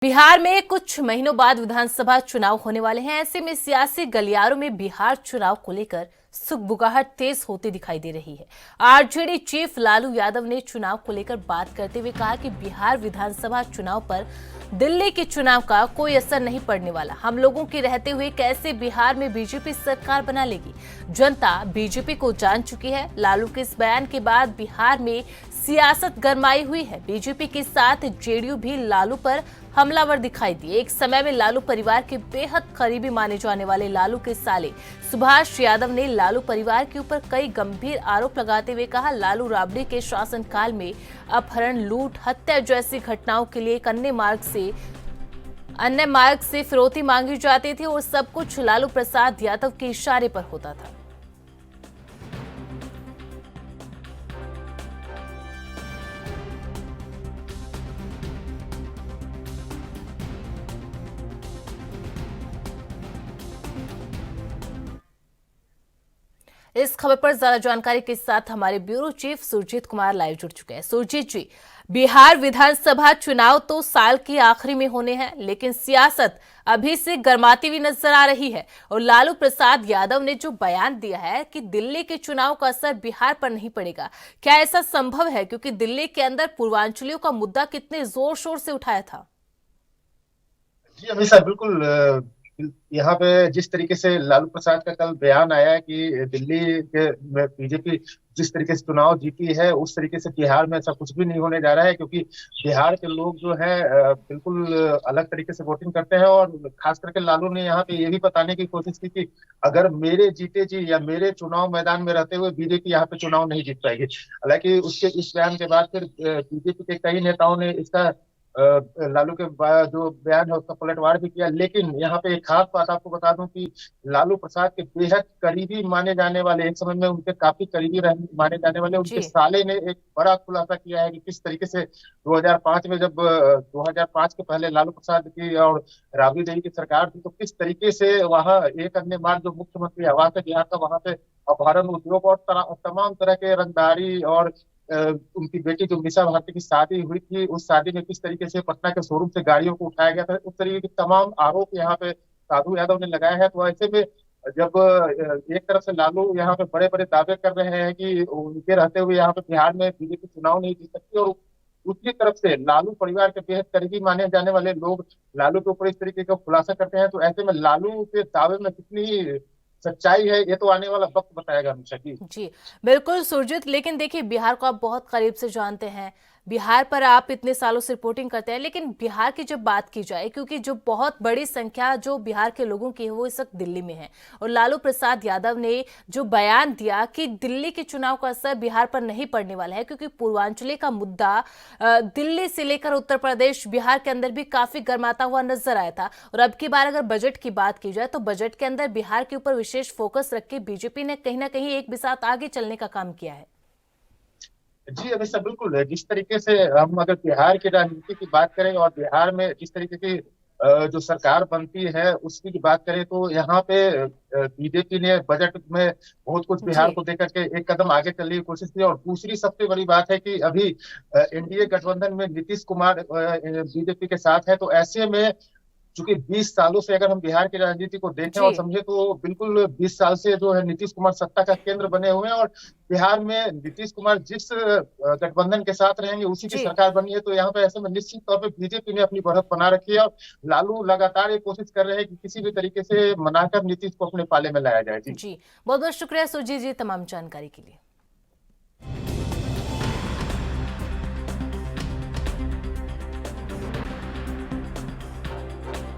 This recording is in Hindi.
बिहार में कुछ महीनों बाद विधानसभा चुनाव होने वाले हैं। ऐसे में सियासी गलियारों में बिहार चुनाव को लेकर सुगबुगाहट तेज होती दिखाई दे रही है। आरजेडी चीफ लालू यादव ने चुनाव को लेकर बात करते हुए कहा कि बिहार विधानसभा चुनाव पर दिल्ली के चुनाव का कोई असर नहीं पड़ने वाला। हम लोगों के रहते हुए कैसे बिहार में बीजेपी सरकार बना लेगी? जनता बीजेपी को जान चुकी है। लालू के इस बयान के बाद बिहार में सियासत गरमाई हुई है। बीजेपी के साथ जेडीयू भी लालू पर हमलावर दिखाई दिए। एक समय में लालू परिवार के बेहद करीबी माने जाने वाले लालू के साले सुभाष यादव ने लालू परिवार के ऊपर कई गंभीर आरोप लगाते हुए कहा, लालू राबड़ी के शासनकाल में अपहरण, लूट, हत्या जैसी घटनाओं के लिए एक अन्य मार्ग से फिरौती मांगी जाती थी और सब कुछ लालू प्रसाद यादव के इशारे पर होता था। इस खबर पर ज्यादा जानकारी के साथ हमारे bureau chief Surjit Kumar live जुड़ चुके हैं। सुरजीत जी, बिहार विधानसभा चुनाव तो साल के आखिरी में होने हैं, लेकिन सियासत अभी से गर्माती हुई नजर आ रही है और लालू प्रसाद यादव ने जो बयान दिया है कि दिल्ली के चुनाव का असर बिहार पर नहीं पड़ेगा, क्या ऐसा संभव है? क्योंकि दिल्ली के अंदर पूर्वांचलियों का मुद्दा कितने जोर शोर से उठाया था। जी हमेशा बिल्कुल यहाँ पे जिस तरीके से लालू प्रसाद का कल बयान आया है कि दिल्ली के बीजेपी जिस तरीके से चुनाव जीती है उस तरीके से बिहार में ऐसा कुछ भी नहीं होने जा रहा है, क्योंकि बिहार के लोग जो है बिल्कुल अलग तरीके से वोटिंग करते हैं। और खास करके लालू ने यहाँ पे ये भी बताने की कोशिश की कि अगर मेरे जीते जी या मेरे चुनाव मैदान में रहते हुए बीजेपी यहाँ पे चुनाव नहीं जीत पाएगी। हालांकि उसके इस बयान के बाद फिर बीजेपी के कई नेताओं ने इसका लालू के जो बयान है उसका पलटवार भी किया। लेकिन यहाँ पे एक खास बात आपको बता दूं कि लालू प्रसाद के बेहद करीबी माने जाने वाले, एक समय में उनके काफी करीबी माने जाने वाले उनके जी, साले ने एक बड़ा खुलासा किया है कि किस तरीके से 2005 में, जब 2005 के पहले लालू प्रसाद की और राबड़ी देवी की सरकार थी, तो किस तरीके से वहाँ एक अन्य मार्ग जो मुख्यमंत्री आवास है बिहार का, वहां पे अपहरण, उद्योग और तमाम तरह के रंगदारी और उनकी बेटी जो मीसा भारती की शादी हुई थी, उस शादी में किस तरीके से पटना के शोरूम से गाड़ियों को उठाया गया था, उस तरीके के तमाम आरोप यहाँ पे साधु यादव ने लगाया है। तो ऐसे में जब एक तरफ से लालू यहाँ पे बड़े बड़े दावे कर रहे हैं कि उनके रहते हुए यहाँ पे बिहार में बीजेपी चुनाव नहीं जीत सकती, और दूसरी तरफ से लालू परिवार के बेहद करीबी माने जाने वाले लोग लालू के ऊपर इस तरीके का खुलासा करते हैं, तो ऐसे में लालू के दावे में कितनी सच्चाई है ये तो आने वाला वक्त बताएगा हमेशा की। जी, बिल्कुल सुरजीत, लेकिन देखिए बिहार को आप बहुत करीब से जानते हैं। बिहार पर आप इतने सालों से रिपोर्टिंग करते हैं, लेकिन बिहार की जब बात की जाए, क्योंकि जो बहुत बड़ी संख्या जो बिहार के लोगों की है वो इस वक्त दिल्ली में है, और लालू प्रसाद यादव ने जो बयान दिया कि दिल्ली के चुनाव का असर बिहार पर नहीं पड़ने वाला है, क्योंकि पूर्वांचली का मुद्दा दिल्ली से लेकर उत्तर प्रदेश, बिहार के अंदर भी काफी गर्माता हुआ नजर आया था। और अब की बार अगर बजट की बात की जाए तो बजट के अंदर बिहार के ऊपर विशेष फोकस रख के बीजेपी ने कहीं ना कहीं एक भी साथ आगे चलने का काम किया है। जी अभी सब बिल्कुल है। जिस तरीके से हम अगर बिहार की राजनीति की बात करें और बिहार में जिस तरीके की जो सरकार बनती है उसकी बात करें, तो यहाँ पे बीजेपी ने बजट में बहुत कुछ बिहार जी, को देकर के एक कदम आगे चलने की कोशिश की। और दूसरी सबसे बड़ी बात है कि अभी एनडीए गठबंधन में नीतीश कुमार बीजेपी के साथ है, तो ऐसे में चूंकि 20 सालों से अगर हम बिहार की राजनीति को देखें और जी, समझे, तो बिल्कुल 20 साल से जो है नीतीश कुमार सत्ता का केंद्र बने हुए हैं। और बिहार में नीतीश कुमार जिस गठबंधन के साथ रहेंगे उसी की जी, सरकार बनी है, तो यहाँ पे ऐसे में निश्चित तौर पे बीजेपी ने अपनी बढ़त बना रखी है। और लालू लगातार ये कोशिश कर रहे हैं कि किसी भी तरीके से मनाकर नीतीश को अपने पाले में लाया जाए। जी जी। बहुत बहुत शुक्रिया सुरजीत जी तमाम जानकारी के लिए।